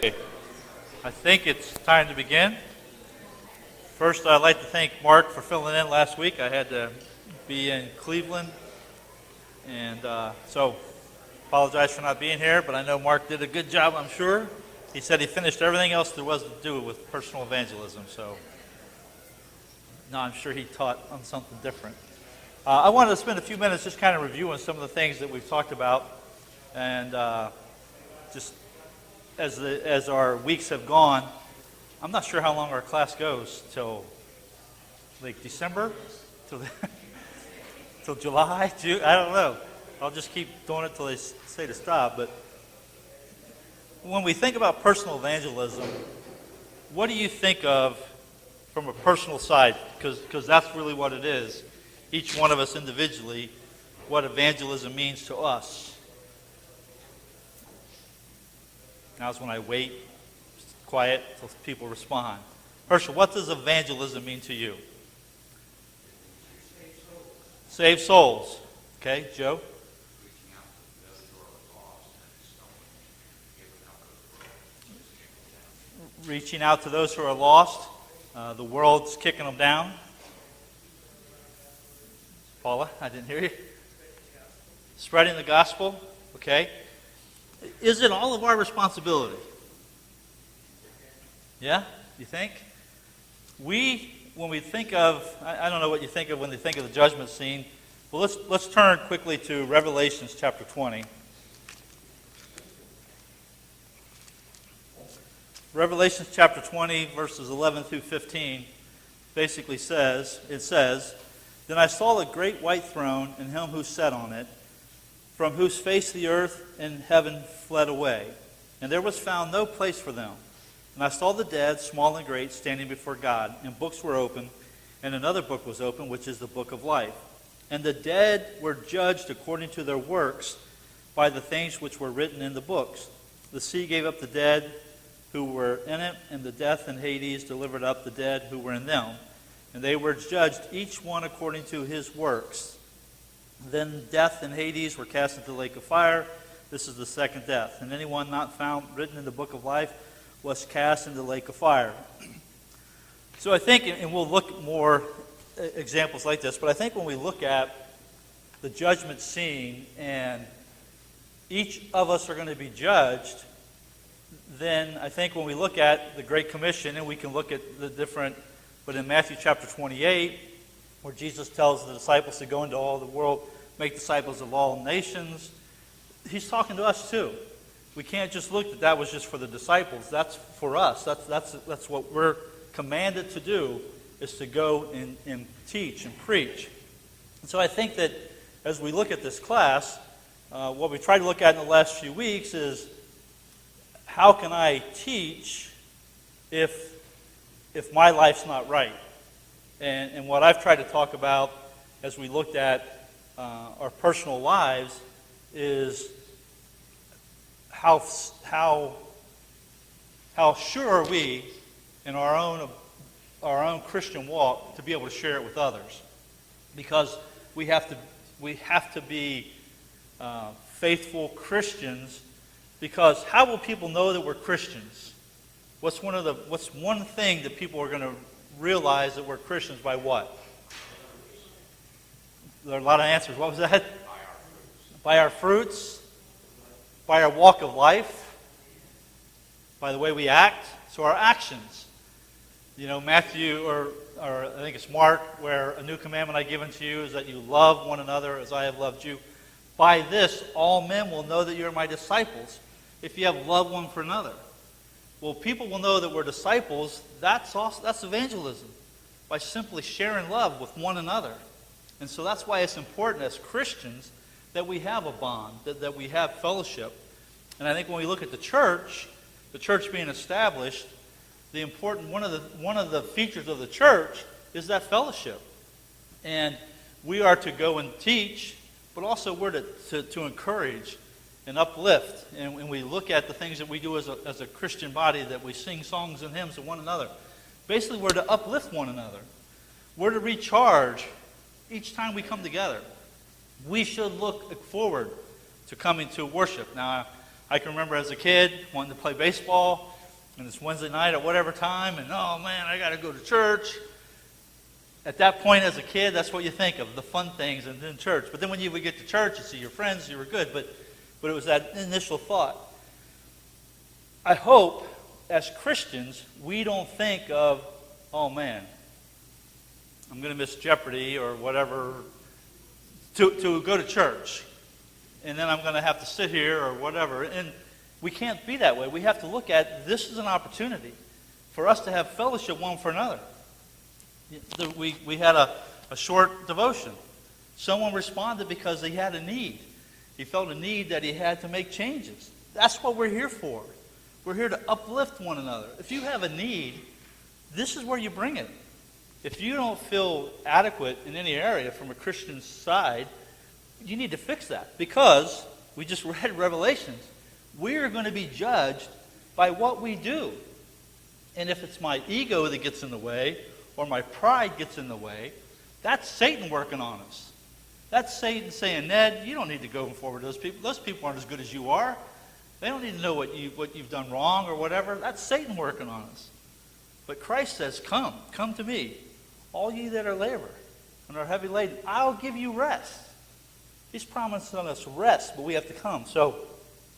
I think it's time to begin. First, I'd like to thank Mark for filling in last week. I had to be in Cleveland, and so apologize for not being here, but I know Mark did a good job, I'm sure. He said he finished everything else there was to do with personal evangelism, so no, I'm sure he taught on something different. I wanted to spend a few minutes just kind of reviewing some of the things that we've talked about, and just as our weeks have gone, I'm not sure how long our class goes, till like December, till July, June, I don't know. I'll just keep doing it till they say to stop. But when we think about personal evangelism, what do you think of from a personal side? Because that's really what it is. Each one of us individually, what evangelism means to us. Now's when I wait, quiet, till people respond. Herschel, what does evangelism mean to you? Save souls. Okay, Joe? Reaching out to those who are lost. The world's kicking them down. Paula, I didn't hear you. Spreading the gospel. Okay. Is it all of our responsibility? Yeah? You think? When we think of, I don't know what you think of when you think of the judgment scene. Well, let's turn quickly to Revelations chapter 20. Revelations chapter 20, verses 11 through 15, basically says, Then I saw a great white throne and him who sat on it, from whose face the earth and heaven fled away, and there was found no place for them. And I saw the dead, small and great, standing before God, and books were open, and another book was open, which is the book of life. And the dead were judged according to their works by the things which were written in the books. The sea gave up the dead who were in it, and the death and Hades delivered up the dead who were in them. And they were judged, each one according to his works. Then death and Hades were cast into the lake of fire. This is the second death. And anyone not found written in the book of life was cast into the lake of fire. So I think, and we'll look at more examples like this, but I think when we look at the judgment scene and each of us are going to be judged, then I think when we look at the Great Commission, and we can look at the different, but in Matthew chapter 28, where Jesus tells the disciples to go into all the world, make disciples of all nations, he's talking to us too. We can't just look that was just for the disciples. That's for us. That's what we're commanded to do, is to go and teach and preach. And so I think that as we look at this class, what we tried to look at in the last few weeks is, how can I teach if my life's not right? And what I've tried to talk about as we looked at our personal lives is how sure are we in our own Christian walk to be able to share it with others? Because we have to be faithful Christians. Because how will people know that we're Christians? What's one thing that people are going to realize that we're Christians by what? There are a lot of answers. What was that? By our fruits. By our walk of life. By the way we act. So our actions. You know, Matthew, or I think it's Mark, where a new commandment I give unto you is that you love one another as I have loved you. By this, all men will know that you are my disciples, if you have love one for another. Well, people will know that we're disciples. That's evangelism, by simply sharing love with one another. And so that's why it's important as Christians that we have a bond, that we have fellowship. And I think when we look at the church being established, one of the features of the church is that fellowship. And we are to go and teach, but also we're to encourage and uplift. And when we look at the things that we do as a Christian body, that we sing songs and hymns to one another, basically we're to uplift one another. We're to recharge each time we come together. We should look forward to coming to worship. Now, I can remember as a kid wanting to play baseball, and it's Wednesday night at whatever time, and oh man, I got to go to church. At that point as a kid, that's what you think of, the fun things and then church. But then when you would get to church, you see your friends, you were good. But it was that initial thought. I hope as Christians, we don't think of, oh man, I'm going to miss Jeopardy or whatever to go to church. And then I'm going to have to sit here or whatever. And we can't be that way. We have to look at this is an opportunity for us to have fellowship one for another. We had a short devotion. Someone responded because he had a need. He felt a need that he had to make changes. That's what we're here for. We're here to uplift one another. If you have a need, this is where you bring it. If you don't feel adequate in any area from a Christian side, you need to fix that. Because, we just read Revelations, we're going to be judged by what we do. And if it's my ego that gets in the way, or my pride gets in the way, that's Satan working on us. That's Satan saying, Ned, you don't need to go forward to those people. Those people aren't as good as you are. They don't need to know what you've done wrong or whatever. That's Satan working on us. But Christ says, come to me, all ye that are labor and are heavy laden. I'll give you rest. He's promising us rest, but we have to come. So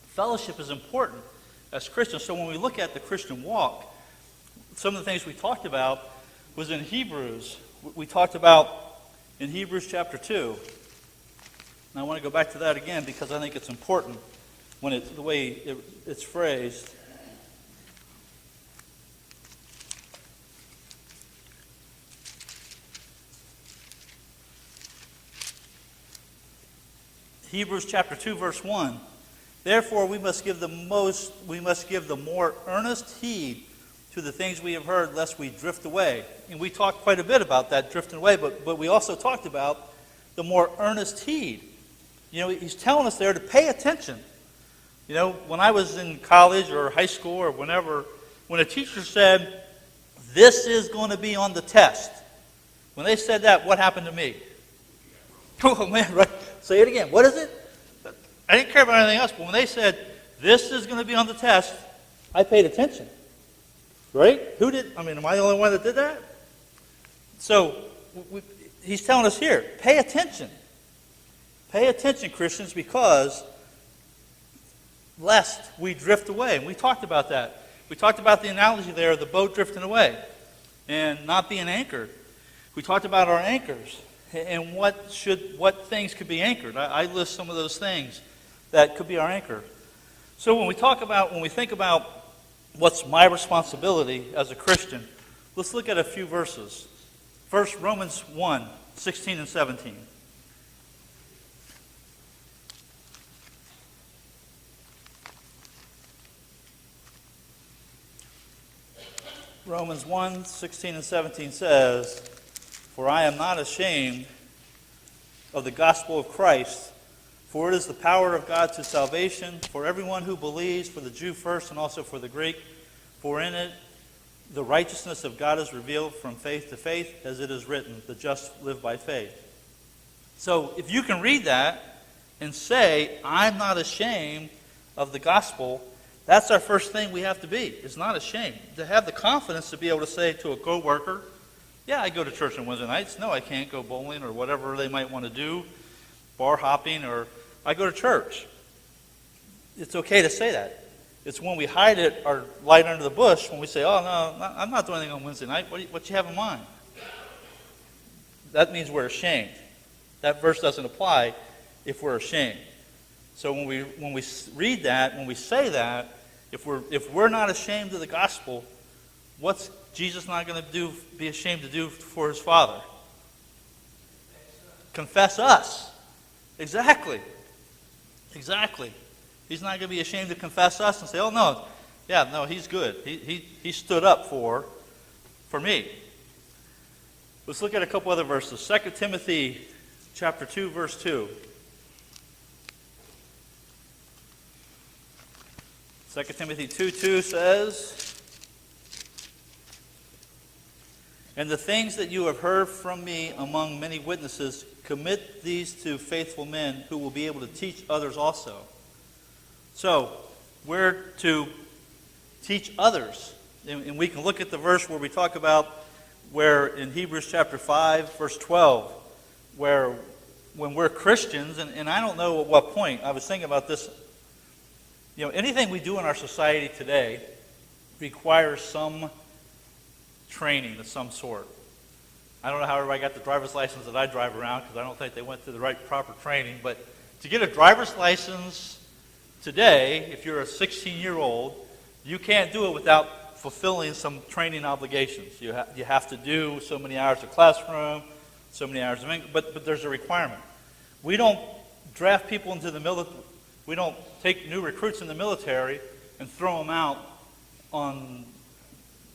fellowship is important as Christians. So when we look at the Christian walk, some of the things we talked about was in Hebrews. We talked about in Hebrews chapter 2. And I want to go back to that again because I think it's important when it's the way it's phrased. Hebrews chapter 2 verse 1. Therefore we must give the more earnest heed to the things we have heard, lest we drift away. And we talked quite a bit about that drifting away, but we also talked about the more earnest heed. You know, he's telling us there to pay attention. You know, when I was in college or high school or whenever, when a teacher said, this is going to be on the test, when they said that, what happened to me? Oh man, right? Say it again. What is it? I didn't care about anything else, but when they said, this is going to be on the test, I paid attention. Right? Who did? I mean, am I the only one that did that? So, he's telling us here, pay attention. Pay attention, Christians, because lest we drift away. And we talked about that. We talked about the analogy there of the boat drifting away and not being anchored. We talked about our anchors and what things could be anchored. I list some of those things that could be our anchor. So when we think about what's my responsibility as a Christian, let's look at a few verses. First, Romans 1, 16 and 17. Romans 1, 16 and 17 says, For I am not ashamed of the gospel of Christ, for it is the power of God to salvation for everyone who believes, for the Jew first and also for the Greek. For in it the righteousness of God is revealed from faith to faith, as it is written, the just live by faith. So if you can read that and say, I'm not ashamed of the gospel, that's our first thing we have to be, is not ashamed. To have the confidence to be able to say to a co-worker, yeah, I go to church on Wednesday nights. No, I can't go bowling or whatever they might want to do, bar hopping, or I go to church. It's okay to say that. It's when we hide it or light under the bush, when we say, oh, no, I'm not doing anything on Wednesday night. What you have in mind? That means we're ashamed. That verse doesn't apply if we're ashamed. So when we read that, when we say that, if we're not ashamed of the gospel, what's Jesus not going to be ashamed to do for his Father? Confess us. Exactly. He's not going to be ashamed to confess us and say, oh, no, he's good. He stood up for me. Let's look at a couple other verses. 2 Timothy chapter 2, verse 2. 2 Timothy 2:2 says, And the things that you have heard from me among many witnesses, commit these to faithful men who will be able to teach others also. So, we're to teach others. And we can look at the verse where we talk about where in Hebrews chapter 5, verse 12, where when we're Christians, and I don't know at what point, I was thinking about this, anything we do in our society today requires some training of some sort. I don't know how everybody got the driver's license that I drive around, because I don't think they went through the right proper training, but to get a driver's license today, if you're a 16-year-old, you can't do it without fulfilling some training obligations. You have to do so many hours of classroom, so many hours of English, but there's a requirement. We don't draft people into the military. We don't take new recruits in the military and throw them out on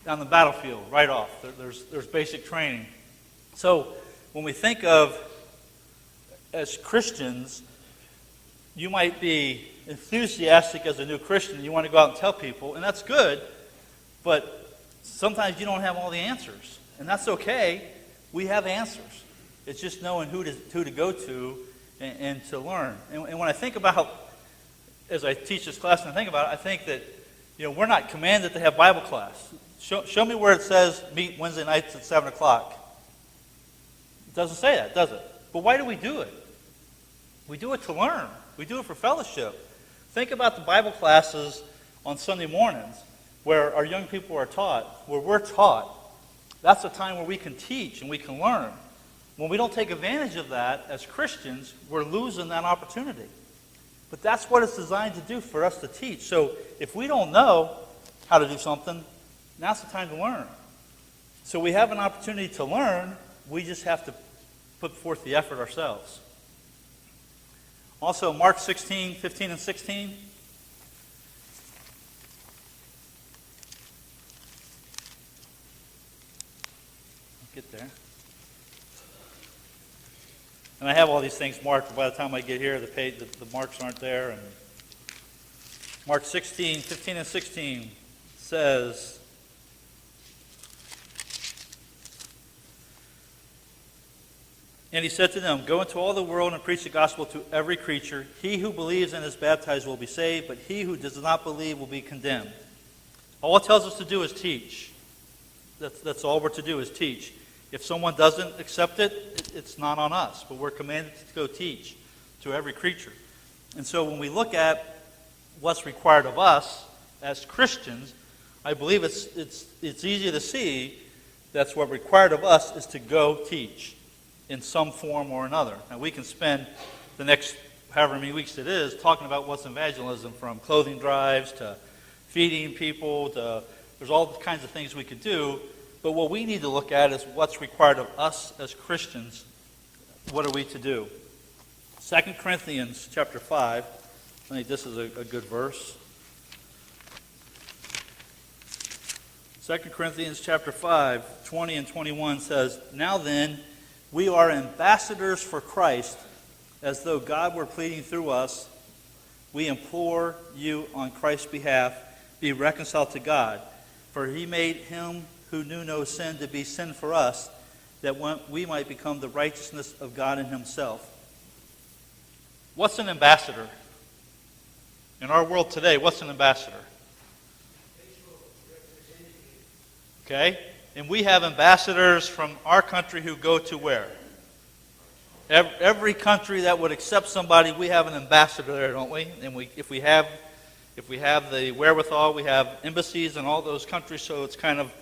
the battlefield right off. There's basic training. So when we think of, as Christians, you might be enthusiastic as a new Christian. You want to go out and tell people, and that's good, but sometimes you don't have all the answers. And that's okay. We have answers. It's just knowing who to go to and to learn. And when I think about, as I teach this class and I think about it, I think that we're not commanded to have Bible class. Show me where it says meet Wednesday nights at 7 o'clock. It doesn't say that, does it? But why do we do it? We do it to learn. We do it for fellowship. Think about the Bible classes on Sunday mornings where our young people are taught, where we're taught. That's a time where we can teach and we can learn. When we don't take advantage of that as Christians, we're losing that opportunity. But that's what it's designed to do, for us to teach. So if we don't know how to do something, now's the time to learn. So we have an opportunity to learn. We just have to put forth the effort ourselves. Also, Mark 16, 15, and 16. Get there. And I have all these things marked, but by the time I get here, the marks aren't there. And Mark 16, 15, and 16 says, and he said to them, go into all the world and preach the gospel to every creature. He who believes and is baptized will be saved, but he who does not believe will be condemned. All it tells us to do is teach. That's all we're to do is teach. If someone doesn't accept it, it's not on us, but we're commanded to go teach to every creature. And so when we look at what's required of us as Christians, I believe it's easy to see that's what required of us is to go teach in some form or another. Now we can spend the next however many weeks it is talking about what's evangelism, from clothing drives to feeding people to there's all kinds of things we could do. But what we need to look at is what's required of us as Christians. What are we to do? 2 Corinthians chapter 5. I think this is a good verse. 2 Corinthians chapter 5, 20 and 21 says, now then, we are ambassadors for Christ, as though God were pleading through us. We implore you on Christ's behalf, be reconciled to God. For he made him who knew no sin to be sin for us, that we might become the righteousness of God in himself. What's an ambassador? In our world today, what's an ambassador? Okay? And we have ambassadors from our country who go to where? Every country that would accept somebody, we have an ambassador there, don't we? And if we have the wherewithal, we have embassies in all those countries, so it's kind of,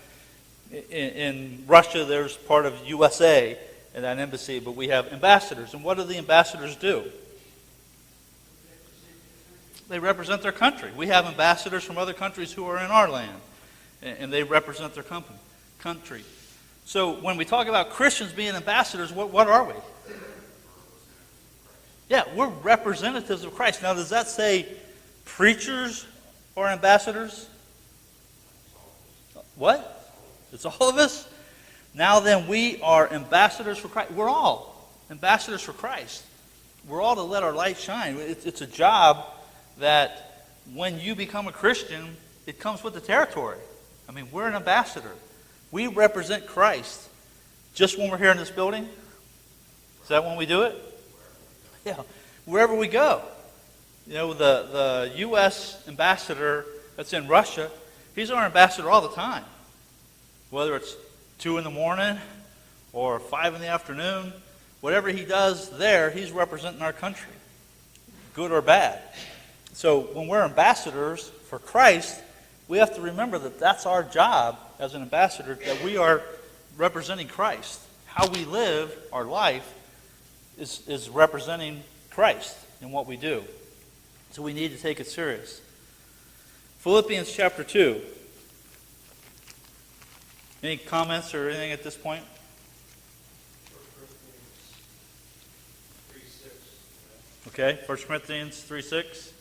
in Russia, there's part of USA in that embassy, but we have ambassadors. And what do the ambassadors do? They represent their country. We have ambassadors from other countries who are in our land, and they represent their country. So when we talk about Christians being ambassadors, what are we? Yeah, we're representatives of Christ. Now, does that say preachers are ambassadors? What? It's all of us? Now then, we are ambassadors for Christ. We're all ambassadors for Christ. We're all to let our light shine. It's a job that when you become a Christian, it comes with the territory. I mean, we're an ambassador. We represent Christ. Just when we're here in this building? Is that when we do it? Yeah, wherever we go. The U.S. ambassador that's in Russia, He's our ambassador all the time. Whether it's 2 in the morning or 5 in the afternoon, whatever he does there, he's representing our country, good or bad. So when we're ambassadors for Christ, we have to remember that that's our job as an ambassador, that we are representing Christ. How we live our life is representing Christ in what we do. So we need to take it serious. Philippians chapter 2. Any comments or anything at this point? 1 Corinthians 3:6. Okay, 1 Corinthians 3:6.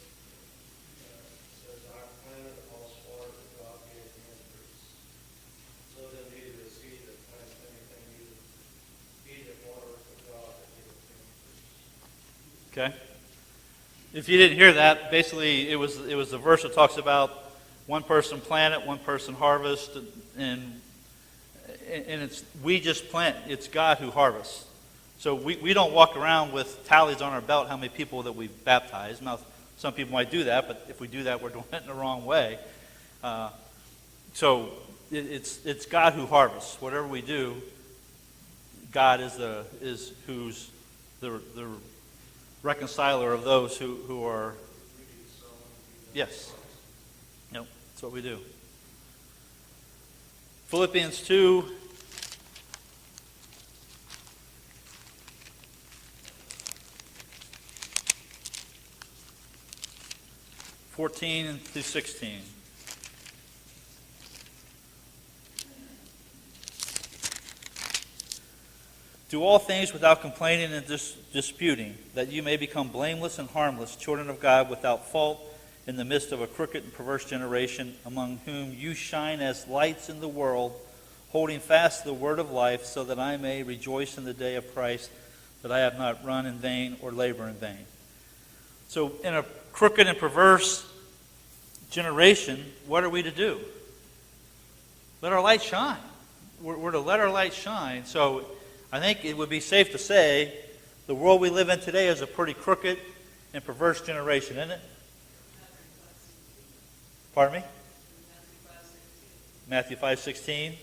Okay. If you didn't hear that, basically it was the verse that talks about one person plant it, one person harvest, and it's we just plant. It's God who harvests. So we don't walk around with tallies on our belt how many people that we've baptized. Now, some people might do that, but if we do that, we're doing it in the wrong way. So it's God who harvests. Whatever we do, God is who's the reconciler of those who are. Yes. Yep, that's what we do. Philippians 2. through 16. Do all things without complaining and disputing, that you may become blameless and harmless, children of God without fault, in the midst of a crooked and perverse generation, among whom you shine as lights in the world, holding fast the word of life, so that I may rejoice in the day of Christ, that I have not run in vain or labor in vain. So in a crooked and perverse generation, what are we to do? Let our light shine. We're to let our light shine. So I think it would be safe to say the world we live in today is a pretty crooked and perverse generation, isn't it? Pardon me? Matthew 5:16.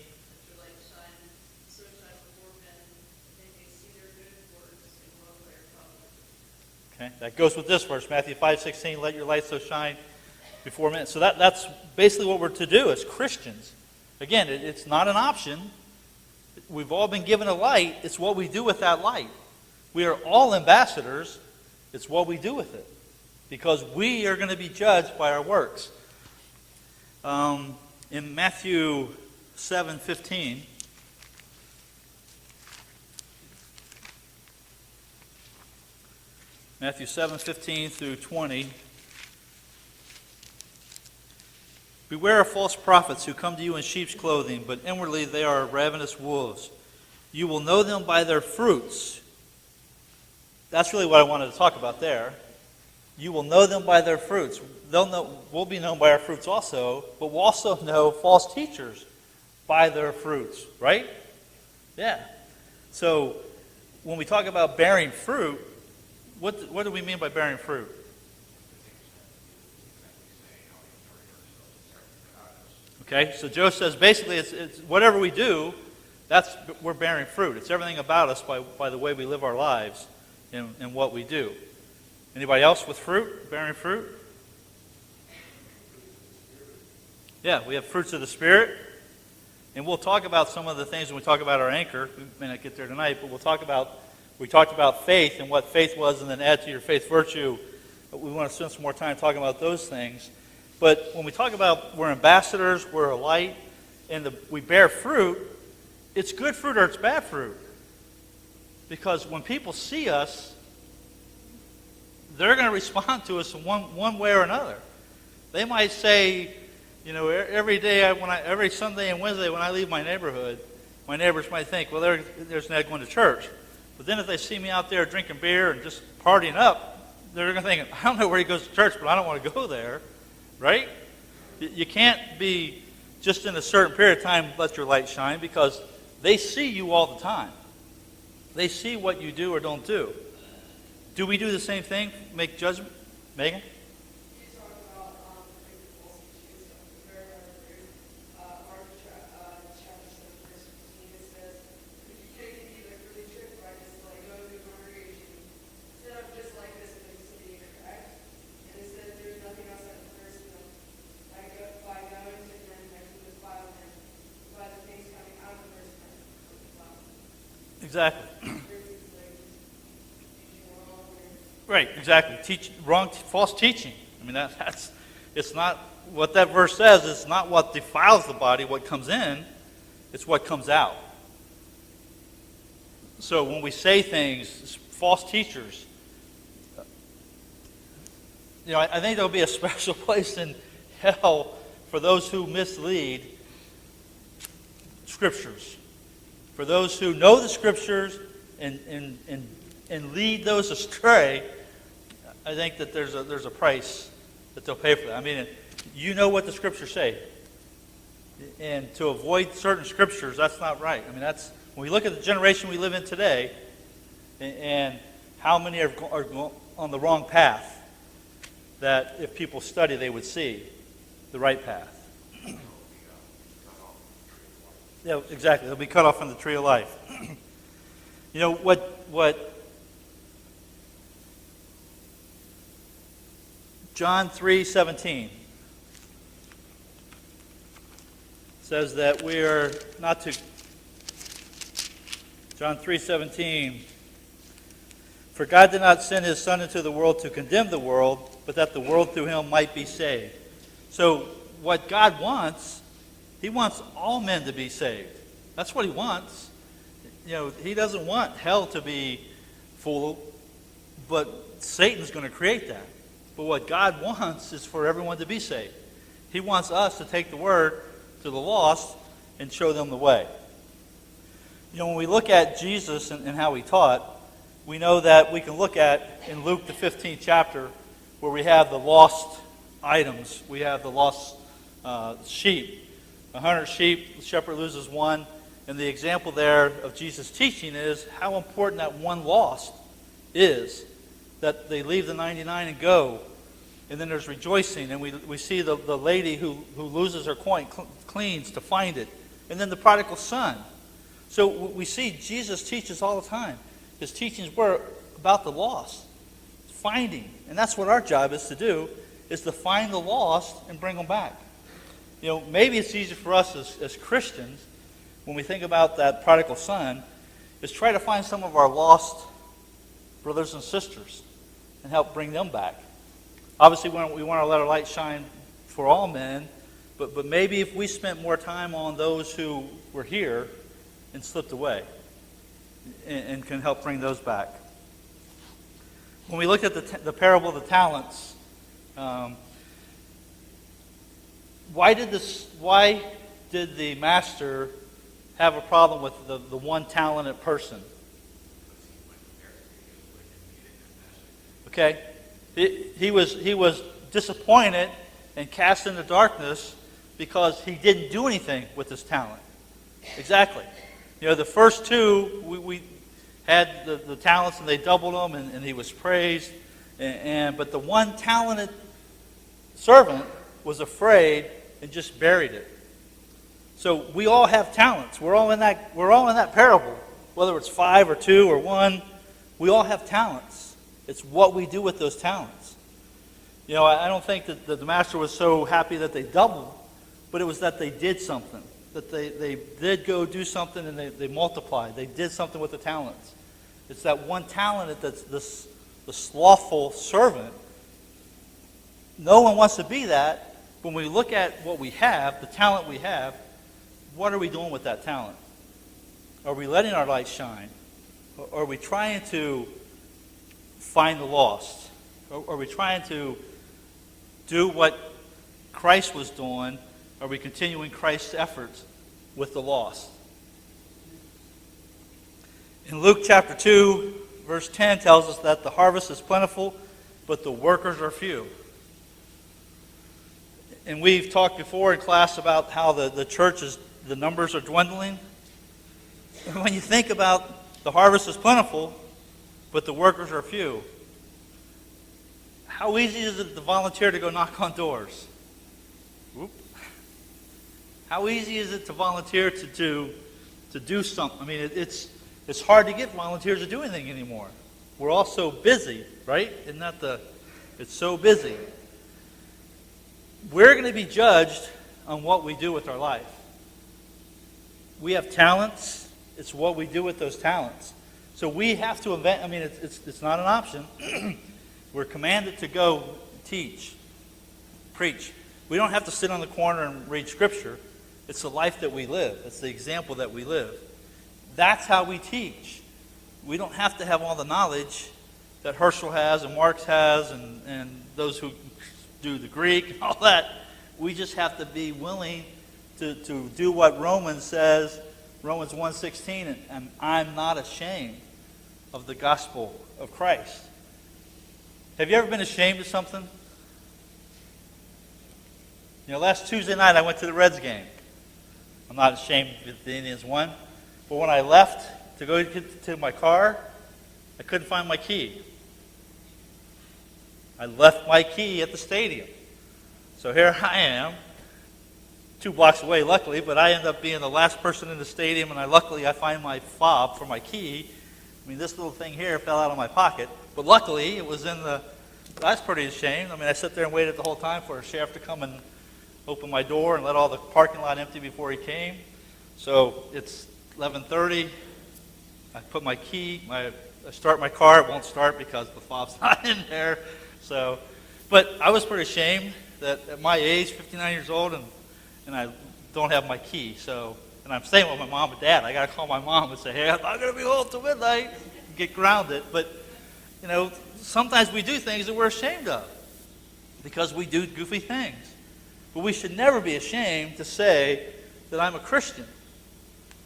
Okay, that goes with this verse, Matthew 5:16. Let your light so shine before men. So that's basically what we're to do as Christians. Again, it's not an option. We've all been given a light. It's what we do with that light. We are all ambassadors. It's what we do with it. Because we are going to be judged by our works. In Matthew 7:15, Matthew 7:15 through 20, beware of false prophets who come to you in sheep's clothing, but inwardly they are ravenous wolves. You will know them by their fruits. That's really what I wanted to talk about there. You will know them by their fruits. We'll be known by our fruits also, but we'll also know false teachers by their fruits, right? Yeah. So when we talk about bearing fruit, what do we mean by bearing fruit? Okay, so Joe says basically it's whatever we do, we're bearing fruit. It's everything about us by the way we live our lives and what we do. Anybody else with fruit, bearing fruit? Yeah, we have fruits of the Spirit. And we'll talk about some of the things when we talk about our anchor. We may not get there tonight, but we talked about faith and what faith was, and then add to your faith virtue. We want to spend some more time talking about those things. But when we talk about we're ambassadors, we're a light, and we bear fruit, it's good fruit or it's bad fruit. Because when people see us, they're going to respond to us in one way or another. They might say, every day, every Sunday and Wednesday when I leave my neighborhood, my neighbors might think, well, there's Ned going to church. But then if they see me out there drinking beer and just partying up, they're going to think, I don't know where he goes to church, but I don't want to go there. Right? You can't be just in a certain period of time let your light shine, because they see you all the time. They see what you do or don't do. Do we do the same thing? Make judgment? Megan? Exactly. Right, exactly. False teaching. I mean, it's not what that verse says. It's not what defiles the body, what comes in. It's what comes out. So when we say things, false teachers, I think there'll be a special place in hell for those who mislead Scriptures. For those who know the Scriptures and lead those astray, I think that there's a price that they'll pay for that. I mean, you know what the Scriptures say. And to avoid certain Scriptures, that's not right. I mean, when we look at the generation we live in today, and how many are on the wrong path, that if people study, they would see the right path. Yeah, exactly. They'll be cut off from the tree of life. What John 3:17 says that we are not to. John 3:17. For God did not send his Son into the world to condemn the world, but that the world through him might be saved. So what God wants, he wants all men to be saved. That's what he wants. He doesn't want hell to be full, but Satan's going to create that. But what God wants is for everyone to be saved. He wants us to take the word to the lost and show them the way. When we look at Jesus and how he taught, we know that we can look at in Luke the 15th chapter where we have the lost items. We have the lost sheep. 100 sheep, the shepherd loses one. And the example there of Jesus' teaching is how important that one lost is. That they leave the 99 and go. And then there's rejoicing. And we see the lady who loses her coin, cleans to find it. And then the prodigal son. So we see Jesus teaches all the time. His teachings were about the lost. Finding. And that's what our job is to do, is to find the lost and bring them back. Maybe it's easy for us as Christians, when we think about that prodigal son, is try to find some of our lost brothers and sisters and help bring them back. Obviously, we want to let our light shine for all men, but maybe if we spent more time on those who were here and slipped away, and can help bring those back. When we look at the parable of the talents, why did the master have a problem with the one talented person? Okay, he was disappointed and cast into darkness because he didn't do anything with his talent. Exactly. The first two, we had the talents and they doubled them and he was praised. But the one talented servant was afraid and just buried it. So we all have talents. We're all in that parable. Whether it's 5 or 2 or 1, we all have talents. It's what we do with those talents. I don't think that the master was so happy that they doubled, but it was that they did something. That they did go do something and they multiplied. They did something with the talents. It's that one talent that's the slothful servant. No one wants to be that. When we look at what we have, the talent we have, what are we doing with that talent? Are we letting our light shine? Or are we trying to find the lost? Or are we trying to do what Christ was doing? Are we continuing Christ's efforts with the lost? In Luke chapter 2, verse 10 tells us that the harvest is plentiful, but the workers are few. And we've talked before in class about how the church the numbers are dwindling. And when you think about the harvest is plentiful, but the workers are few, how easy is it to volunteer to go knock on doors? Whoop. How easy is it to volunteer to do something? I mean, it's hard to get volunteers to do anything anymore. We're all so busy, right? It's so busy. We're going to be judged on what we do with our life. We have talents, it's what we do with those talents. So we have to invent. I mean, it's not an option. We're commanded to go teach, preach. We don't have to sit on the corner and read Scripture. It's the life that we live. It's the example that we live. That's how we teach. We don't have to have all the knowledge that Herschel has and Marx has and those who do the Greek and all that. We just have to be willing to do what Romans says, Romans 1:16, and I'm not ashamed of the gospel of Christ. Have you ever been ashamed of something? Last Tuesday night I went to the Reds game. I'm not ashamed that the Indians won. But when I left to go to my car, I couldn't find my key. I left my key at the stadium. So here I am, 2 blocks away, luckily, but I end up being the last person in the stadium, and luckily I find my fob for my key. I mean, this little thing here fell out of my pocket, but luckily it was in the... I was pretty ashamed. I mean, I sat there and waited the whole time for a sheriff to come and open my door and let all the parking lot empty before he came. So it's 11:30. I put my key, I start my car. It won't start because the fob's not in there. So, but I was pretty ashamed that at my age, 59 years old, and I don't have my key. So, and I'm staying with my mom and dad. I got to call my mom and say, hey, I'm not going to be home till midnight. Get grounded. But, sometimes we do things that we're ashamed of because we do goofy things. But we should never be ashamed to say that I'm a Christian,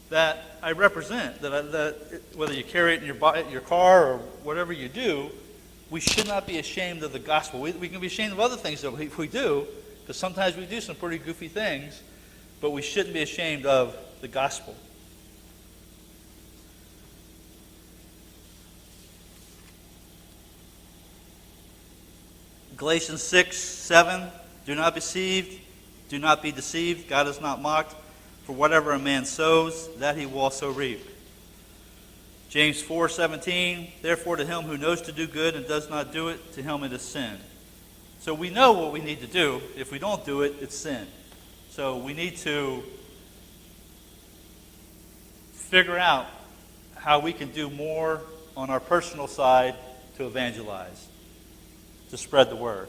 that I represent, that whether you carry it in your car or whatever you do, we should not be ashamed of the gospel. We can be ashamed of other things if we do, because sometimes we do some pretty goofy things, but we shouldn't be ashamed of the gospel. Galatians 6:7, do not be deceived. Do not be deceived. God is not mocked. For whatever a man sows, that he will also reap. James 4:17, therefore to him who knows to do good and does not do it, to him it is sin. So we know what we need to do. If we don't do it, it's sin. So we need to figure out how we can do more on our personal side to evangelize, to spread the word.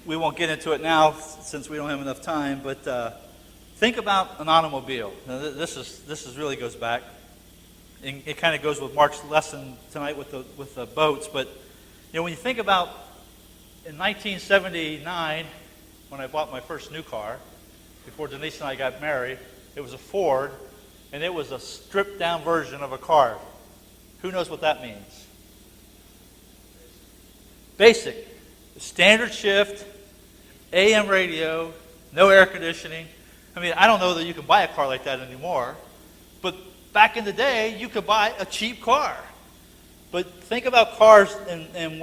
We won't get into it now since we don't have enough time, but think about an automobile. Now, this really goes back. And it kind of goes with Mark's lesson tonight with the boats. But when you think about in 1979, when I bought my first new car, before Denise and I got married, it was a Ford, and it was a stripped-down version of a car. Who knows what that means? Basic. Standard shift, AM radio, no air conditioning. I mean, I don't know that you can buy a car like that anymore, but back in the day, you could buy a cheap car. But think about cars and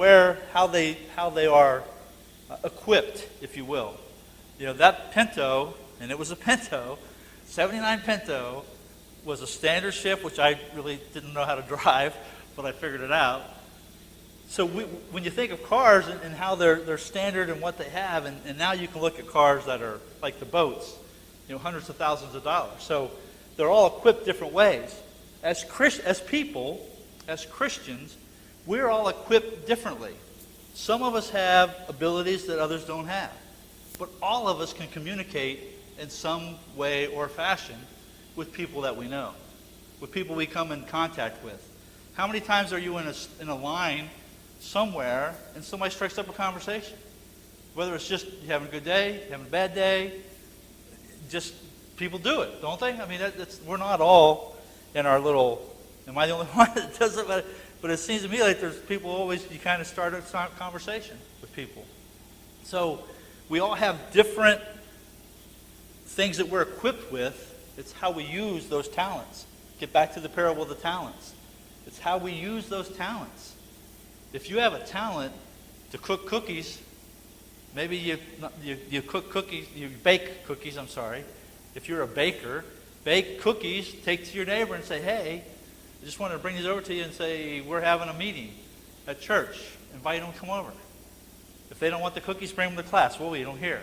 how they are equipped, if you will. That Pinto, and it was a Pinto, 79 Pinto, was a standard shift, which I really didn't know how to drive, but I figured it out. So when you think of cars and how they're standard and what they have, and now you can look at cars that are like the boats, hundreds of thousands of dollars. So they're all equipped different ways. As people, as Christians, we're all equipped differently. Some of us have abilities that others don't have. But all of us can communicate in some way or fashion with people that we know, with people we come in contact with. How many times are you in a line somewhere and somebody strikes up a conversation? Whether it's just you having a good day, having a bad day, just people do it, don't they? I mean, we're not all in our little, am I the only one that does it? But it seems to me like there's people always, you kind of start a conversation with people. So we all have different things that we're equipped with. It's how we use those talents. Get back to the parable of the talents. It's how we use those talents. If you have a talent to cook cookies, maybe you cook cookies, you bake cookies, I'm sorry. If you're a baker, bake cookies, take to your neighbor and say, hey, I just wanted to bring these over to you and say, we're having a meeting at church. Invite them to come over. If they don't want the cookies, bring them to class. Well, we don't hear.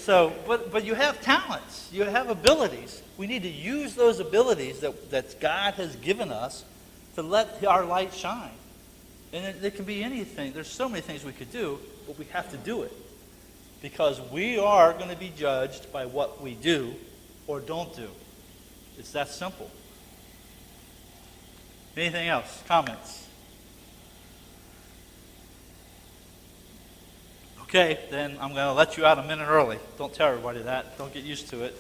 So, but you have talents. You have abilities. We need to use those abilities that God has given us to let our light shine. And it can be anything. There's so many things we could do, but we have to do it. Because we are going to be judged by what we do or don't do. It's that simple. Anything else? Comments? Okay, then I'm going to let you out a minute early. Don't tell everybody that. Don't get used to it.